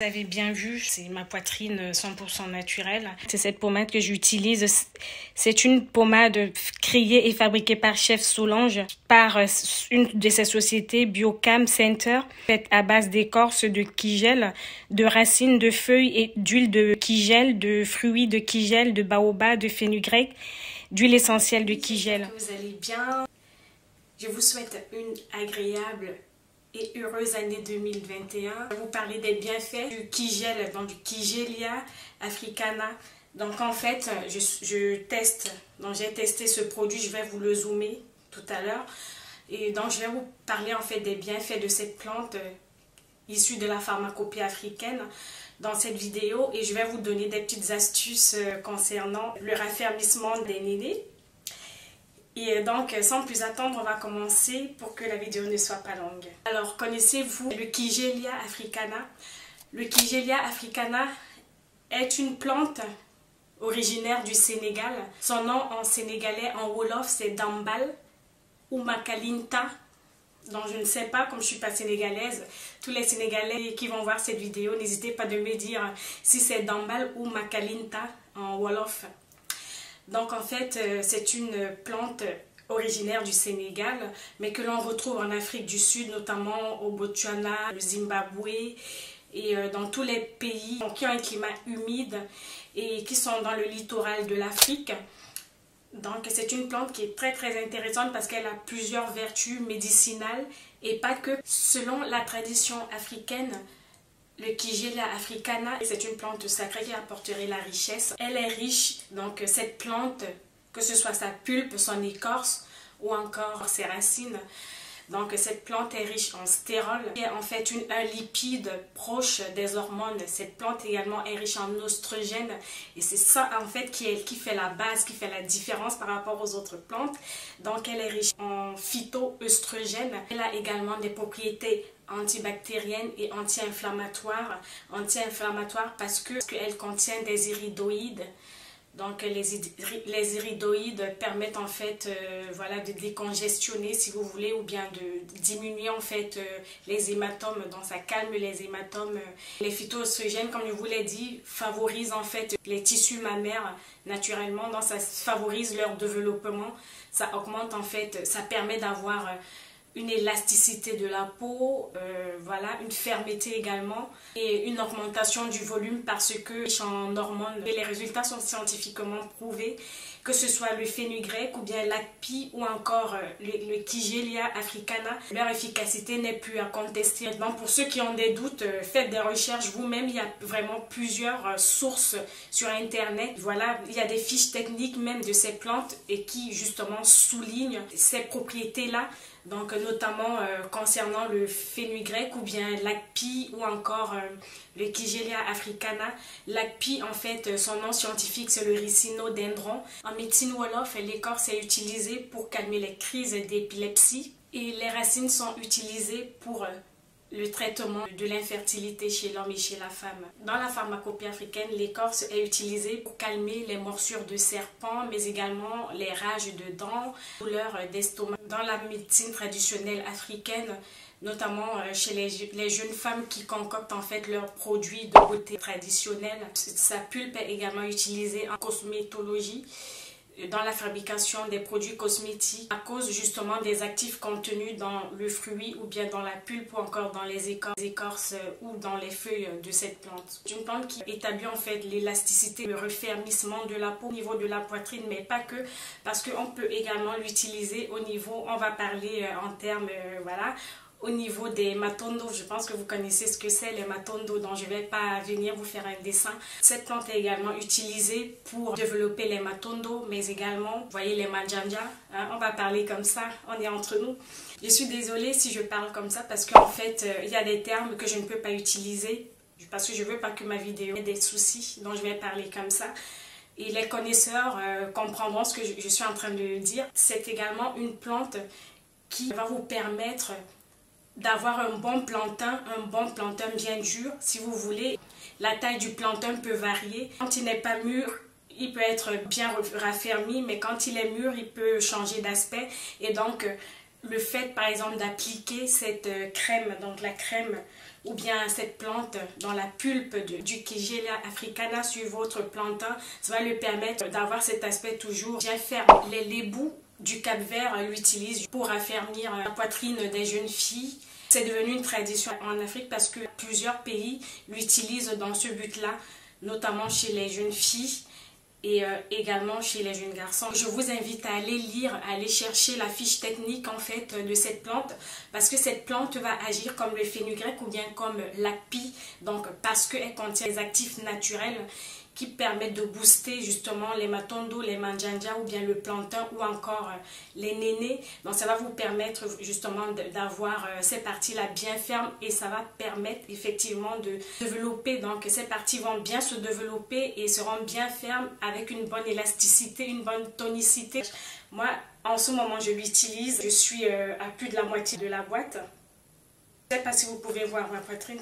Vous avez bien vu, c'est ma poitrine 100% naturelle. C'est cette pommade que j'utilise. C'est une pommade créée et fabriquée par Chef Solange, par une de ses sociétés, Biocam Center, faite à base d'écorce de kigel, de racines, de feuilles et d'huile de kigel, de fruits de kigel, de baobab, de fenugrec, d'huile essentielle de kigel. Vous allez bien. Je vous souhaite une agréable et heureuse année 2021. Je vais vous parler des bienfaits du kigel, donc du Kigelia africana. Donc en fait, je teste, donc j'ai testé ce produit, je vais vous le zoomer tout à l'heure. Et donc je vais vous parler en fait des bienfaits de cette plante issue de la pharmacopée africaine dans cette vidéo. Et je vais vous donner des petites astuces concernant le raffermissement des nénés. Et donc, sans plus attendre, on va commencer pour que la vidéo ne soit pas longue. Alors, connaissez-vous le Kigelia africana? Le Kigelia africana est une plante originaire du Sénégal. Son nom en sénégalais, en wolof, c'est Dambal ou Makalinta. Donc, je ne sais pas, comme je ne suis pas sénégalaise, tous les Sénégalais qui vont voir cette vidéo, n'hésitez pas de me dire si c'est Dambal ou Makalinta en wolof. Donc en fait, c'est une plante originaire du Sénégal, mais que l'on retrouve en Afrique du Sud, notamment au Botswana, le Zimbabwe et dans tous les pays qui ont un climat humide et qui sont dans le littoral de l'Afrique. Donc c'est une plante qui est très intéressante parce qu'elle a plusieurs vertus médicinales et pas que. Selon la tradition africaine, le Kigelia africana, c'est une plante sacrée qui apporterait la richesse. Elle est riche, donc cette plante, que ce soit sa pulpe, son écorce ou encore ses racines. Donc cette plante est riche en stérol, qui est en fait un lipide proche des hormones. Cette plante également est riche en oestrogène et c'est ça en fait qui fait la base, qui fait la différence par rapport aux autres plantes. Donc elle est riche en phytoœstrogène. Elle a également des propriétés antibactérienne et anti-inflammatoire. Anti-inflammatoire parce qu'elle contient des iridoïdes. Donc les iridoïdes permettent en fait voilà, de décongestionner si vous voulez, ou bien de diminuer en fait les hématomes. Donc ça calme les hématomes. Les phytoœstrogènes, comme je vous l'ai dit, favorisent en fait les tissus mammaires naturellement. Donc ça favorise leur développement. Ça augmente en fait, ça permet d'avoir une élasticité de la peau, voilà, une fermeté également et une augmentation du volume parce que en hormones, et les résultats sont scientifiquement prouvés, que ce soit le fenugrec ou bien l'ACPI ou encore le Kigelia africana, leur efficacité n'est plus à contester. Donc pour ceux qui ont des doutes, faites des recherches vous-même, il y a vraiment plusieurs sources sur internet. Voilà, il y a des fiches techniques même de ces plantes et qui justement soulignent ces propriétés-là. Donc notamment concernant le fenugrec ou bien l'ACPI ou encore le Kigelia africana. L'ACPI en fait son nom scientifique c'est le rhinodendron. En médecine wolof, l'écorce est utilisée pour calmer les crises d'épilepsie et les racines sont utilisées pour le traitement de l'infertilité chez l'homme et chez la femme. Dans la pharmacopée africaine, l'écorce est utilisée pour calmer les morsures de serpents, mais également les rages de dents, douleurs d'estomac. Dans la médecine traditionnelle africaine, notamment chez les jeunes femmes qui concoctent en fait leurs produits de beauté traditionnels, sa pulpe est également utilisée en cosmétologie, dans la fabrication des produits cosmétiques à cause justement des actifs contenus dans le fruit ou bien dans la pulpe ou encore dans les écorces ou dans les feuilles de cette plante. C'est une plante qui établit en fait l'élasticité, le refermissement de la peau au niveau de la poitrine, mais pas que, parce qu'on peut également l'utiliser au niveau, on va parler en termes, voilà, au niveau des matondo. Je pense que vous connaissez ce que c'est les matondo, donc je ne vais pas venir vous faire un dessin. Cette plante est également utilisée pour développer les matondo, mais également, vous voyez les manjanja, hein, on va parler comme ça, on est entre nous. Je suis désolée si je parle comme ça parce qu'en fait, il y a des termes que je ne peux pas utiliser parce que je ne veux pas que ma vidéo ait des soucis, donc je vais parler comme ça. Et les connaisseurs comprendront ce que je suis en train de dire. C'est également une plante qui va vous permettre d'avoir un bon plantain bien dur si vous voulez. La taille du plantain peut varier. Quand il n'est pas mûr, il peut être bien raffermi, mais quand il est mûr, il peut changer d'aspect. Et donc, le fait par exemple d'appliquer cette crème, donc la crème ou bien cette plante dans la pulpe du Kigelia africana sur votre plantain, ça va lui permettre d'avoir cet aspect toujours bien ferme. Les lébous du Cap-Vert l'utilisent pour affermir la poitrine des jeunes filles. C'est devenu une tradition en Afrique parce que plusieurs pays l'utilisent dans ce but-là, notamment chez les jeunes filles et également chez les jeunes garçons. Je vous invite à aller lire, à aller chercher la fiche technique en fait de cette plante, parce que cette plante va agir comme le fenugrec ou bien comme l'akpi, donc parce qu'elle contient des actifs naturels qui permettent de booster justement les matondo, les manjanja ou bien le plantain ou encore les nénés. Donc ça va vous permettre justement d'avoir ces parties-là bien fermes et ça va permettre effectivement de développer. Donc ces parties vont bien se développer et seront bien fermes avec une bonne élasticité, une bonne tonicité. Moi, en ce moment, je l'utilise. Je suis à plus de la moitié de la boîte. Je ne sais pas si vous pouvez voir ma poitrine.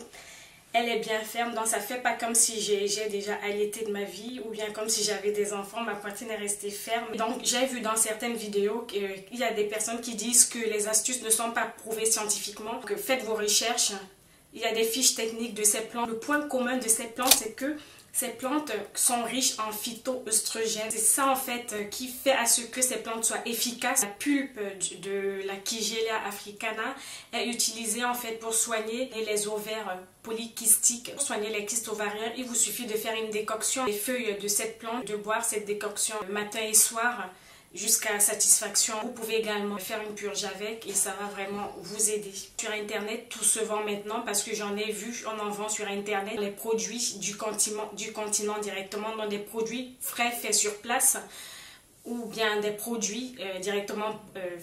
Elle est bien ferme, donc ça fait pas comme si j'ai déjà allaité de ma vie ou bien comme si j'avais des enfants, ma poitrine est restée ferme. Donc j'ai vu dans certaines vidéos qu'il y a des personnes qui disent que les astuces ne sont pas prouvées scientifiquement, que faites vos recherches. Il y a des fiches techniques de ces plantes. Le point commun de ces plantes, c'est que ces plantes sont riches en phytoœstrogènes. C'est ça en fait qui fait à ce que ces plantes soient efficaces. La pulpe de la Kigelia africana est utilisée en fait pour soigner les ovaires polykystiques. Pour soigner les kystes ovariens, il vous suffit de faire une décoction des feuilles de cette plante, de boire cette décoction matin et soir jusqu'à satisfaction. Vous pouvez également faire une purge avec et ça va vraiment vous aider. Sur internet, tout se vend maintenant parce que j'en ai vu, on en vend sur internet les produits du continent directement, dans des produits frais faits sur place ou bien des produits directement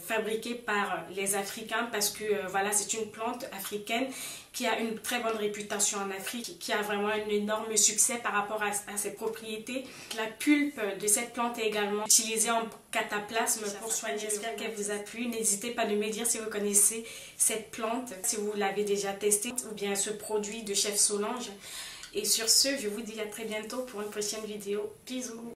fabriqués par les Africains parce que voilà, c'est une plante africaine qui a une très bonne réputation en Afrique, qui a vraiment un énorme succès par rapport à ses propriétés. La pulpe de cette plante est également utilisée en cataplasme pour soigner. J'espère qu'elle vous a plu. N'hésitez pas de me dire si vous connaissez cette plante, si vous l'avez déjà testée ou bien ce produit de Chef Solange. Et sur ce, je vous dis à très bientôt pour une prochaine vidéo. Bisous!